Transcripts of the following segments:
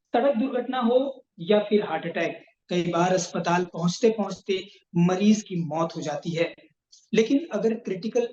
सड़क दुर्घटना हो या फिर हार्ट अटैक, कई बार अस्पताल पहुंचते-पहुंचते मरीज की मौत हो जाती है। लेकिन अगर क्रिटिकल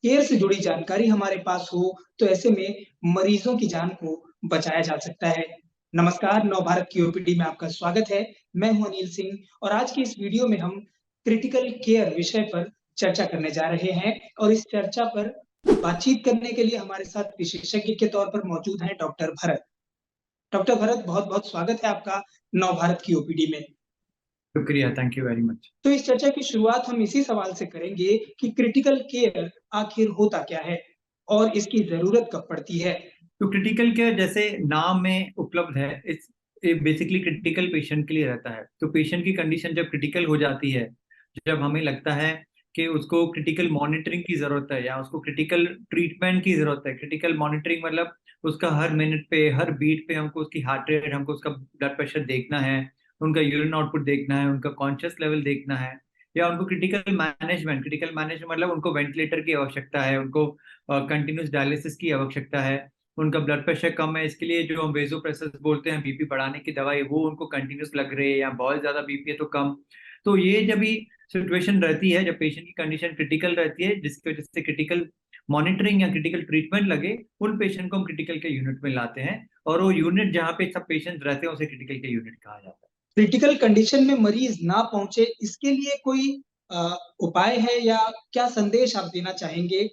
केयर से जुड़ी जानकारी हमारे पास हो, तो ऐसे में मरीजों की जान को बचाया जा सकता है। नमस्कार, नवभारत की ओपीडी में आपका स्वागत है। मैं हूं अनिल सिंह और आज की इस वीडियो में हम क्रिटिकल केयर विषय पर चर्चा करने जा रहे हैं और इस चर्चा पर बातचीत करने के लिए हमारे साथ विशेषज्ञ के तौर पर मौजूद हैं डॉक्टर भरत। डॉक्टर भरत, बहुत-बहुत स्वागत है आपका नवभारत की ओपीडी में। शुक्रिया, थैंक यू वेरी मच। तो इस चर्चा की शुरुआत हम इसी सवाल से करेंगे कि क्रिटिकल केयर आखिर होता क्या है और इसकी ज़रूरत कब पड़ती है? तो क्रिटिकल केयर जैसे नाम में उपलब्ध है, ये बेसिकली क्रिटिकल पेशेंट के लिए रहता है। तो पेशेंट की कंडीशन जब क्रिटिकल हो जाती है, जब हमें लगता है कि उसको क्रिटिकल मॉनिटरिंग की ज़रूरत है या उसको क्रिटिकल ट्रीटमेंट की ज़रूरत है। क्रिटिकल मॉनिटरिंग मतलब उसका हर मिनट पे, हर बीट पे हमको उसकी हार्ट रेट, हमको उसका ब्लड प्रेशर देखना है, उनका यूरिन आउटपुट देखना है, उनका कॉन्शियस लेवल देखना है, या उनको क्रिटिकल मैनेजमेंट मतलब उनको वेंटिलेटर की आवश्यकता है, उनको कंटिन्यूअस डायलिसिस की आवश्यकता है, उनका ब्लड प्रेशर कम है, इसके लिए जो हम वेसोप्रेसर्स बोलते हैं बीपी बढ़ाने की दवाई, वो उनको कंटिन्यूअस लग रही है, या बहुत ज्यादा बीपी है तो कम। तो ये जब भी सिचुएशन रहती है, जब पेशेंट की कंडीशन क्रिटिकल रहती है, जिसकी वजह से क्रिटिकल मॉनिटरिंग या क्रिटिकल ट्रीटमेंट लगे, उन पेशेंट को हम क्रिटिकल के यूनिट में लाते हैं, और वो यूनिट जहाँ पे सब पेशेंट रहते हैं उसे क्रिटिकल के यूनिट कहा जाता है। क्रिटिकल कंडीशन में मरीज ना पहुँचे, इसके लिए कोई उपाय है या क्या संदेश आप देना चाहेंगे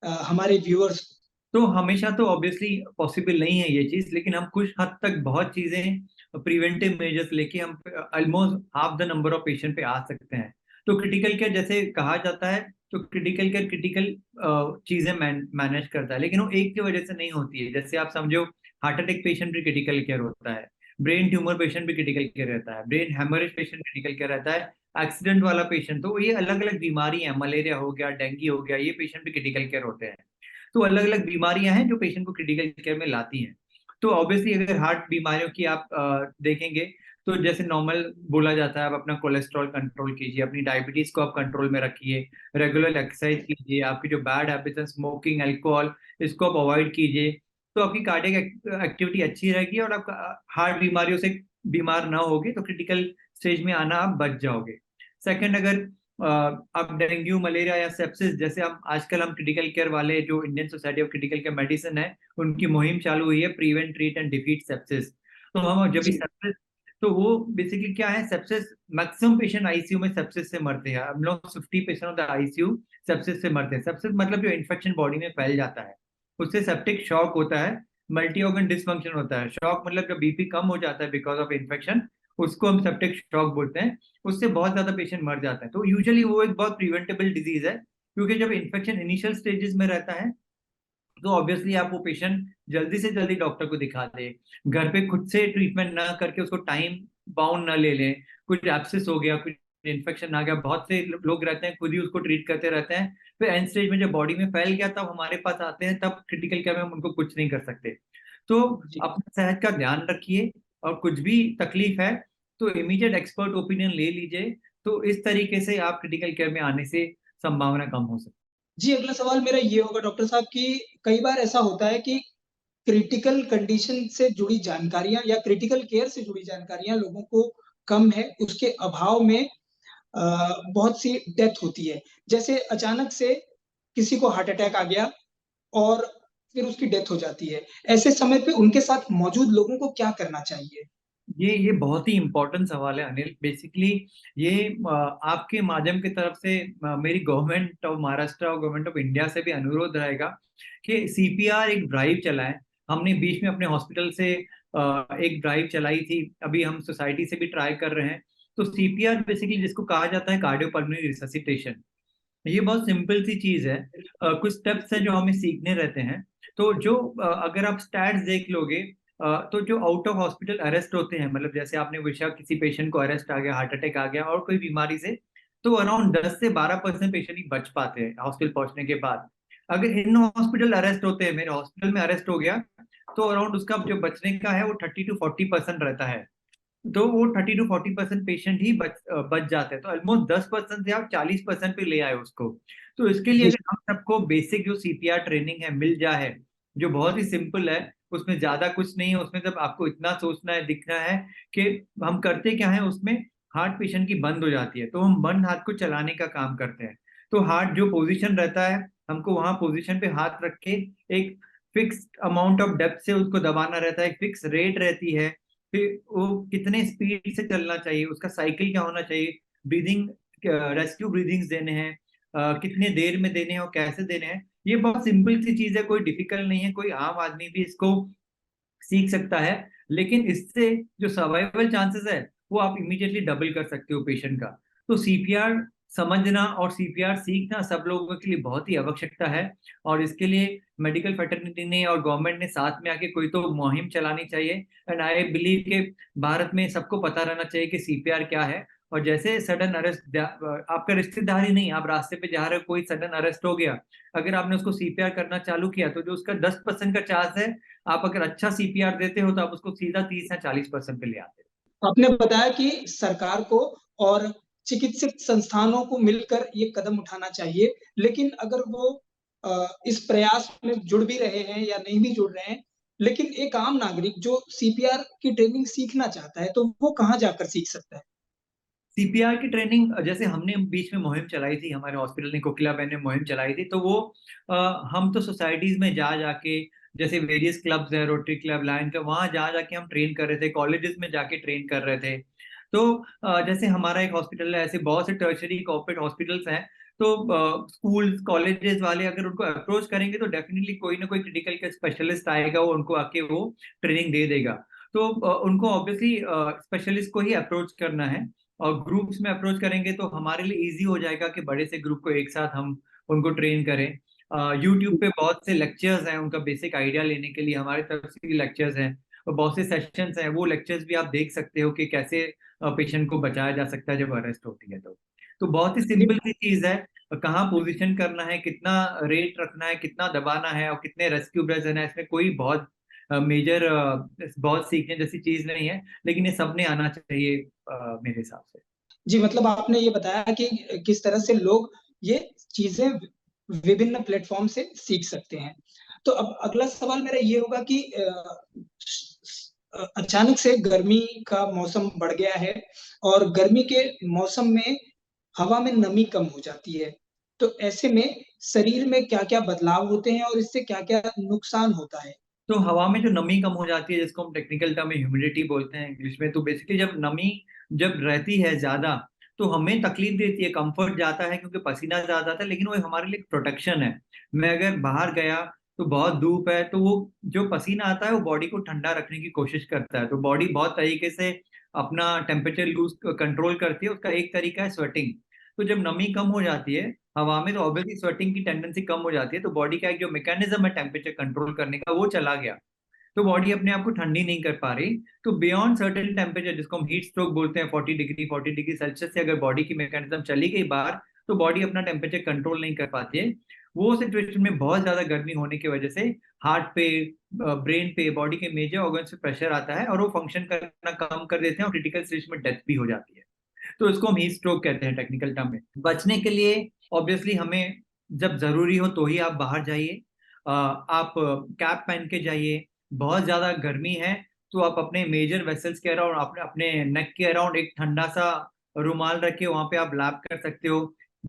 हमारे व्यूअर्स को? तो हमेशा तो ऑब्वियसली पॉसिबल नहीं है ये चीज़, लेकिन हम कुछ हद तक बहुत चीज़ें प्रिवेंटिव मेजर्स लेके हम almost half the number of patient पे आ सकते हैं। तो क्रिटिकल केयर जैसे कहा जाता है, तो क्रिटिकल केयर क्रिटिकल चीज़ें मैनेज करता है, लेकिन वो एक की वजह से नहीं होती है। जैसे आप समझो, हार्ट अटैक पेशेंट भी क्रिटिकल केयर होता है, ब्रेन ट्यूमर पेशेंट भी क्रिटिकल केयर रहता है, brain haemorrhage patient critical care रहता है, एक्सीडेंट वाला पेशेंट, तो ये अलग-अलग बीमारी है, मलेरिया हो गया, डेंगू हो गया, ये पेशेंट भी क्रिटिकल केयर होते हैं। तो अलग-अलग बीमारियां हैं जो पेशेंट को क्रिटिकल केयर में लाती हैं। तो ऑब्वियसली अगर हार्ट बीमारियों की आप देखेंगे, तो जैसे नॉर्मल बोला जाता है, आप अपना कोलेस्ट्रॉल कंट्रोल कीजिए, अपनी डायबिटीज को आप कंट्रोल में रखिए, रेगुलर एक्सरसाइज कीजिए, आपकी जो बैड हैबिट्स हैं, स्मोकिंग, अल्कोहल, इसको आप अवॉइड कीजिए, तो आपकी कार्डियक एक्टिविटी अच्छी रहेगी और आपका हार्ट बीमारियों से बीमार ना होगे, तो क्रिटिकल स्टेज में आना आप बच जाओगे। सेकंड, अगर अब डेंगू, मलेरिया या सेप्सिस, जैसे हम क्रिटिकल केयर वाले जो Indian society of critical care medicine है, उनकी मुहिम चालू हुई है, prevent treat and defeat sepsis. तो हम जब भी जी, सेप्सिस, तो वो बेसिकली क्या है, सेप्सिस मैक्सिमम पेशेंट आईसीयू में सेप्सिस से मरते हैं, हम लोग 50% ऑफ द आईसीयू सेप्सिस से मरते हैं। सेप्सिस मतलब जो इन्फेक्शन बॉडी में फैल जाता है, उससे सेप्टिक शॉक होता है, मल्टी ऑर्गन डिसफंक्शन होता है। शॉक मतलब जब बीपी कम हो जाता है बिकॉज ऑफ इन्फेक्शन, उसको हम सेप्टिक शॉक बोलते हैं। उससे बहुत ज्यादा पेशेंट मर जाते हैं। तो यूजुअली वो एक बहुत प्रिवेंटेबल डिजीज है, क्योंकि जब इन्फेक्शन इनिशियल स्टेजेस में रहता है, तो ऑब्वियसली आप वो पेशेंट जल्दी से जल्दी डॉक्टर को दिखा दे, घर पे खुद से ट्रीटमेंट ना करके उसको टाइम बाउंड ना ले लें। कुछ एब्सिस हो गया, कुछ इन्फेक्शन आ गया, बहुत से लोग रहते हैं खुद ही उसको ट्रीट करते रहते हैं, फिर एंड स्टेज में जब बॉडी में फैल गया तब हमारे पास आते हैं, तब क्रिटिकल केयर में हम उनको कुछ नहीं कर सकते। तो जी। अपने सेहत का ध्यान रखिए, और कुछ भी तकलीफ है तो इमीडिएट एक्सपर्ट ओपिनियन ले लीजिए। तो इस तरीके से आप क्रिटिकल केयर में आने से संभावना कम हो सकती है। जी, अगला सवाल मेरा ये होगा डॉक्टर साहब कि कई बार ऐसा होता है कि क्रिटिकल कंडीशन से जुड़ी जानकारियाँ या क्रिटिकल केयर से जुड़ी जानकारियाँ लोगों को कम है, उसके अभाव में बहुत सी डेथ होती है। जैसे अचानक से किसी को हार्ट अटैक आ गया और फिर उसकी डेथ हो जाती है। ऐसे समय पे उनके साथ मौजूद लोगों को क्या करना चाहिए? ये बहुत ही इम्पोर्टेंट सवाल है अनिल। बेसिकली ये आपके माध्यम की तरफ से मेरी गवर्नमेंट ऑफ महाराष्ट्र और गवर्नमेंट ऑफ इंडिया से भी अनुरोध रहेगा कि सीपीआर एक ड्राइव चलाएं। हमने बीच में अपने हॉस्पिटल से एक ड्राइव चलाई थी, अभी हम सोसाइटी से भी ट्राई कर रहे हैं। तो सीपीआर बेसिकली जिसको कहा जाता है कार्डियोपल्मोनरी रिससिटेशन, ये बहुत सिंपल सी चीज है। कुछ स्टेप्स हैं जो हमें सीखने रहते हैं। तो जो अगर आप स्टैट्स देख लोगे, तो जो आउट ऑफ हॉस्पिटल अरेस्ट होते हैं, मतलब जैसे आपने विशा किसी पेशेंट को अरेस्ट आ गया, हार्ट अटैक आ गया और कोई बीमारी से, तो अराउंड 10 से 12% पेशेंट ही बच पाते हैं हॉस्पिटल पहुंचने के बाद। अगर इन हॉस्पिटल अरेस्ट होते हैं, मेरे हॉस्पिटल में अरेस्ट हो गया, तो अराउंड उसका जो बचने का है वो 30 to 40% रहता है। तो वो 30 to 40% पेशेंट ही बच जाते हैं। तो ऑलमोस्ट 10% से आप 40% पे ले आए उसको। तो इसके लिए जी, अगर हम सबको बेसिक जो सीपीआर ट्रेनिंग है मिल जाए, जो बहुत ही सिंपल है, उसमें ज्यादा कुछ नहीं है। उसमें जब आपको इतना सोचना है, दिखना है कि हम करते क्या है उसमें, हार्ट पेशेंट की बंद हो जाती है तो हम बंद हाथ को चलाने का काम करते हैं। तो हार्ट जो पोजीशन रहता है, हमको वहां पोजीशन पे हाथ रख के एक फिक्स अमाउंट ऑफ डेप्थ से उसको दबाना रहता है, एक फिक्स रेट रहती है। फिर वो कितने स्पीड से चलना चाहिए, उसका साइकिल क्या होना चाहिए, ब्रीदिंग, रेस्क्यू ब्रीदिंग्स देने हैं, कितने देर में देने हैं और कैसे देने हैं, ये बहुत सिंपल सी चीज है, कोई डिफिकल्ट नहीं है, कोई आम आदमी भी इसको सीख सकता है। लेकिन इससे जो सर्वाइवल चांसेस है वो आप इमीडिएटली डबल कर सकते हो पेशेंट का। तो सीपीआर समझना और सीपीआर सीखना सब लोगों के लिए बहुत ही आवश्यकता है। और इसके लिए मेडिकल फैटर्निटी ने और गवर्नमेंट ने साथ में आके कोई तो मुहिम चलानी चाहिए। एंड आई बिलीव के भारत में सबको पता रहना चाहिए कि सीपीआर क्या है। और जैसे सडन अरेस्ट, आपका रिश्तेदार ही नहीं, आप रास्ते पे जा रहे हो, कोई सडन अरेस्ट हो गया, अगर आपने उसको सीपीआर करना चालू किया तो जो उसका 10% का चांस है, आप अगर अच्छा सीपीआर देते हो तो आप उसको सीधा 30 या 40% पे ले आते हो। आपने बताया कि सरकार को और चिकित्सक संस्थानों को मिलकर ये कदम उठाना चाहिए, लेकिन अगर वो इस प्रयास में जुड़ भी रहे हैं या नहीं भी जुड़ रहे हैं, लेकिन एक आम नागरिक जो सीपीआर की ट्रेनिंग सीखना चाहता है, तो वो कहाँ जाकर सीख सकता है? सीपीआर की ट्रेनिंग जैसे हमने बीच में मुहिम चलाई थी, हमारे हॉस्पिटल ने, कोकिला बहन ने मुहिम चलाई थी, तो वो हम तो सोसाइटीज में जा जाके, जैसे वेरियस क्लब्स है, रोटरी क्लब, लायन क्लब, वहां जा जाके हम ट्रेन कर रहे थे, कॉलेजेस में जाके ट्रेन कर रहे थे। तो जैसे हमारा एक हॉस्पिटल है, ऐसे बहुत से टर्शरी कॉर्पोरेट हॉस्पिटल्स हैं। तो स्कूल कॉलेजेस वाले अगर उनको अप्रोच करेंगे तो डेफिनेटली कोई ना कोई क्रिटिकल का स्पेशलिस्ट आएगा, वो उनको आके वो ट्रेनिंग दे देगा। तो उनको ऑब्वियसली स्पेशलिस्ट को ही अप्रोच करना है। और ग्रुप्स में अप्रोच करेंगे तो हमारे लिए इजी हो जाएगा कि बड़े से ग्रुप को एक साथ हम उनको ट्रेन करें। यूट्यूब पे बहुत से लेक्चर्स हैं, उनका बेसिक आइडिया लेने के लिए हमारी तरफ से भी लेक्चर्स हैं, और बहुत से सेशंस हैं, वो लेक्चर्स भी आप देख सकते हो कि कैसे पेशेंट को बचाया जा सकता है जब अरेस्ट होती है। तो बहुत ही सिंपल सी चीज है, कहाँ पोजीशन करना है, कितना रेट रखना है, कितना दबाना है और कितने रेस्क्यू ब्रेथ देना है, इसमें कोई बहुत मेजर बहुत सीखने जैसी चीज नहीं है, लेकिन ये सबने आना चाहिए मेरे हिसाब से। जी, मतलब आपने ये बताया कि किस तरह से लोग ये चीज़ें विभिन्न प्लेटफ़ॉर्म से सीख सकते हैं। तो अब अगला सवाल मेरा ये होगा कि अचानक से गर्मी का मौसम बढ़ गया है और गर्मी के मौसम में हवा में नमी कम हो जाती है। तो ऐसे में शरीर में क्या-क्या बदलाव होते हैं और इससे क्या-क्या नुकसान होता है? तो हवा में जो नमी कम हो जाती है, जिसको हम टेक्निकल टर्म में ह्यूमिडिटी बोलते हैं इंग्लिश में, तो बेसिकली जब नमी जब रहती है ज्यादा तो हमें तकलीफ देती है, कंफर्ट जाता है क्योंकि पसीना ज्यादा आता है, लेकिन वो हमारे लिए प्रोटेक्शन है। मैं अगर बाहर गया तो बहुत धूप है, तो वो जो पसीना आता है वो बॉडी को ठंडा रखने की कोशिश करता है, तो बॉडी बहुत तरीके से अपना टेम्परेचर लूज कंट्रोल करती है। उसका एक तरीका है स्वेटिंग। तो जब नमी कम हो जाती है हवा में तो ऑब्वियसली स्वेटिंग की टेंडेंसी कम हो जाती है, तो बॉडी का एक जो मैकेनिज्म है टेम्परेचर कंट्रोल करने का वो चला गया, तो बॉडी अपने आप को ठंडी नहीं कर पा रही। तो बियॉन्ड सर्टेन टेम्परेचर, जिसको हम हीट स्ट्रोक बोलते हैं, 40 डिग्री 40 डिग्री सेल्सियस से अगर बॉडी की मैकेनिज्म चली गई बाहर, तो बॉडी अपना टेम्परेचर कंट्रोल नहीं कर पाती है। वो सिचुएशन में बहुत ज्यादा गर्मी होने की वजह से हार्ट पे, ब्रेन पे, बॉडी के मेजर ऑर्गन्स पे प्रेशर आता है और वो फंक्शन करना कम कर देते हैं और क्रिटिकल स्टेज में डेथ भी हो जाती है। तो इसको हम हीट स्ट्रोक कहते हैं टेक्निकल टर्म में। बचने के लिए ऑब्वियसली हमें जब जरूरी हो तो ही आप बाहर जाइए, आप कैप पहन के जाइए। बहुत ज्यादा गर्मी है तो आप अपने मेजर वेसल्स के अराउंड, अपने अपने नेक के अराउंड एक ठंडा सा रुमाल रख के वहां पे आप लैप कर सकते हो।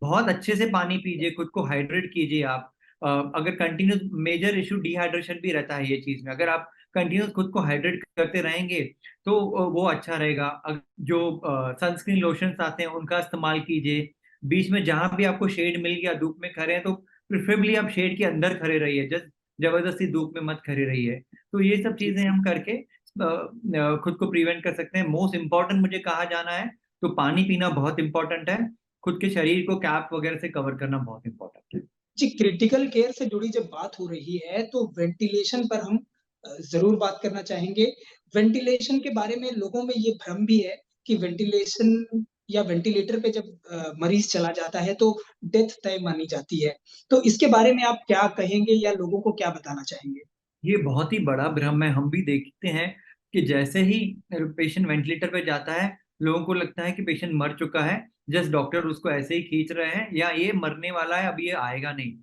बहुत अच्छे से पानी पीजिए, खुद को हाइड्रेट कीजिए आप। अगर कंटिन्यूस, मेजर इशू डिहाइड्रेशन भी रहता है ये चीज में, अगर आप कंटिन्यूस खुद को हाइड्रेट करते रहेंगे तो वो अच्छा रहेगा। जो सनस्क्रीन लोशंस आते हैं उनका इस्तेमाल कीजिए। बीच में जहां भी आपको शेड मिल गया, धूप में खड़े हैं तो प्रिफरेबली आप शेड के अंदर खड़े रहिए, जस्ट जबरदस्ती धूप में मत खड़े रहिए। तो ये सब जी। चीजें हम करके खुद को प्रिवेंट कर सकते हैं। मोस्ट इंपॉर्टेंट मुझे कहा जाना है तो पानी पीना बहुत इंपॉर्टेंट है, खुद के शरीर को कैप वगैरह से कवर करना बहुत इंपॉर्टेंट है। जी, क्रिटिकल केयर से जुड़ी जब बात हो रही है, तो वेंटिलेशन पर हम ज़रूर बात करना चाहेंगे। वेंटिलेशन के बारे में लोगों में ये भ्रम भी है कि वेंटिलेशन या वेंटिलेटर पे जब मरीज़ चला जाता है, तो डेथ तय मानी जाती है। तो इसके बारे में आप क्या कहेंगे या लोगों को क्या बताना चाहेंगे? ये बहुत ही बड़ा भ्रम है, हम भी देखते हैं कि जैसे ही पेशेंट वेंटिलेटर पे जाता है लोगों को लगता है कि पेशेंट मर चुका है, जस्ट डॉक्टर उसको ऐसे ही खींच रहे हैं या ये मरने वाला है, अब ये आएगा नहीं।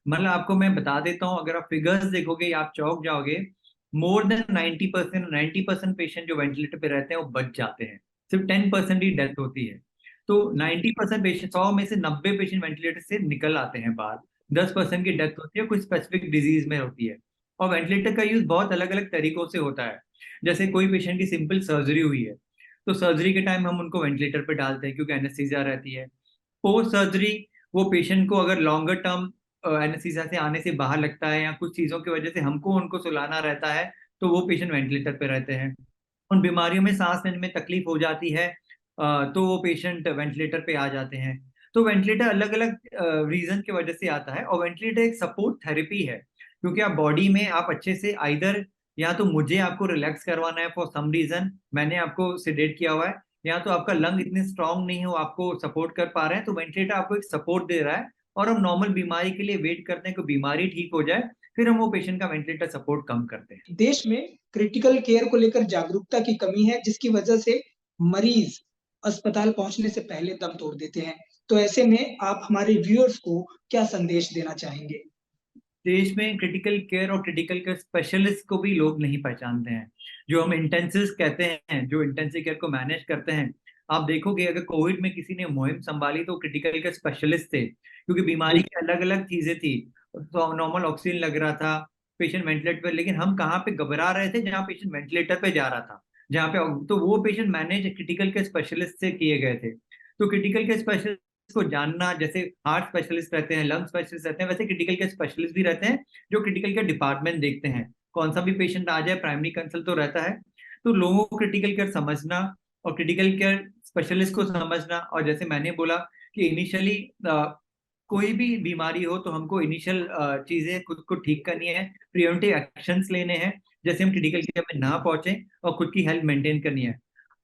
मतलब आपको मैं बता देता हूँ, अगर आप फिगर्स देखोगे या आप चौंक जाओगे। मोर देन 90% पेशेंट जो वेंटिलेटर पे रहते हैं वो बच जाते हैं, सिर्फ 10% ही डेथ होती है। तो 90% पेशेंट, 100 में से 90 पेशेंट वेंटिलेटर से निकल आते हैं बाहर, 10% की डेथ होती है, कुछ स्पेसिफिक डिजीज में होती है। और वेंटिलेटर का यूज बहुत अलग अलग तरीकों से होता है। जैसे कोई पेशेंट की सिंपल सर्जरी हुई है, तो सर्जरी के टाइम हम उनको वेंटिलेटर पे डालते हैं क्योंकि एनेस्थीसिया रहती है। पोस्ट सर्जरी वो पेशेंट को अगर लॉन्गर टर्म एनेस्थीसिया से आने से बाहर लगता है या कुछ चीजों की वजह से हमको उनको सुलाना रहता है, तो वो पेशेंट वेंटिलेटर पे रहते हैं। उन बीमारियों में सांस लेने में तकलीफ हो जाती है, तो वो पेशेंट वेंटिलेटर पे आ जाते हैं। तो वेंटिलेटर अलग अलग रीजन की वजह से आता है, और वेंटिलेटर एक सपोर्ट थेरेपी है, क्योंकि आप बॉडी में आप अच्छे से आइदर, या तो मुझे आपको रिलैक्स करवाना है फॉर सम रीजन, मैंने आपको सेडेट किया हुआ है, या तो आपका लंग इतने स्ट्रांग नहीं हो आपको सपोर्ट कर पा रहे हैं, तो वेंटिलेटर आपको एक सपोर्ट दे रहा है। और हम नॉर्मल बीमारी के लिए वेट करते हैं कि बीमारी ठीक हो जाए, फिर हम वो पेशेंट का वेंटिलेटर सपोर्ट कम करते हैं। देश में क्रिटिकल केयर को लेकर जागरूकता की कमी है, जिसकी वजह से मरीज अस्पताल पहुंचने से पहले दम तोड़ देते हैं। तो ऐसे में आप हमारे व्यूअर्स को क्या संदेश देना चाहेंगे? देश में क्रिटिकल केयर और क्रिटिकल केयर स्पेशलिस्ट को भी लोग नहीं पहचानते हैं, जो हम इंटेंसिव कहते हैं, जो इंटेंसिव केयर को मैनेज करते हैं। आप देखोगे अगर कोविड में किसी ने मुहिम संभाली तो क्रिटिकल केयर स्पेशलिस्ट थे, क्योंकि बीमारी की अलग अलग चीजें थी। तो नॉर्मल ऑक्सीजन लग रहा था, पेशेंट वेंटिलेटर पे, लेकिन हम कहाँ पे घबरा रहे थे, जहाँ पेशेंट वेंटिलेटर पे जा रहा था, जहाँ पे, तो वो patient manage critical care specialist से किए गए थे। तो क्रिटिकल केयर स्पेशलिस्ट को जानना, जैसे हार्ट स्पेशलिस्ट रहते हैं, लंग स्पेशलिस्ट रहते हैं, वैसे क्रिटिकल केयर स्पेशलिस्ट भी रहते हैं, जो क्रिटिकल केयर डिपार्टमेंट देखते हैं। कौन सा भी पेशेंट आ जाए, प्राइमरी कंसल्ट तो रहता है। तो लोगों को क्रिटिकल केयर समझना और क्रिटिकल केयर स्पेशलिस्ट को समझना, और जैसे मैंने बोला कि इनिशियली कोई भी बीमारी हो तो हमको इनिशियल चीजें खुद को ठीक करनी है, प्रिवेंटिव एक्शंस लेने हैं, जैसे हम क्रिटिकल केयर में ना पहुंचे, और खुद की हेल्थ मेंटेन करनी है।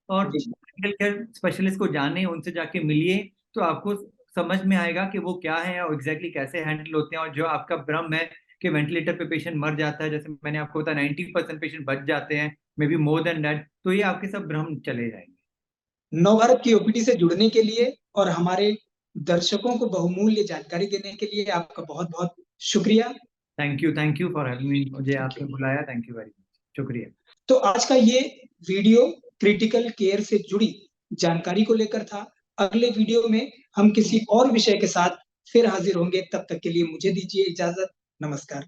और जी। क्रिटिकल केयर स्पेशलिस्ट को जाने, उनसे जाके मिलिए, तो आपको समझ में आएगा कि वो क्या है और एग्जैक्टली कैसे हैंडल होते हैं। और जो आपका भ्रम है कि वेंटिलेटर पे पेशेंट मर जाता है, जैसे मैंने आपको बताया 90% पेशेंट बच जाते हैं, may be more than that, तो ये आपके सब भ्रम चले जाएंगे। नवभारत की ओपीडी से जुड़ने के लिए और हमारे दर्शकों को बहुमूल्य जानकारी देने के लिए आपका बहुत-बहुत शुक्रिया। Thank you for having me, मुझे थैंक आपने यू। बुलाया, थैंक यू वेरी मच, शुक्रिया। तो आज का ये वीडियो क्रिटिकल केयर से जुड़ी जानकारी को लेकर था। अगले वीडियो में हम किसी और विषय के साथ फिर हाजिर होंगे। तब तक के लिए मुझे दीजिए इजाजत। नमस्कार।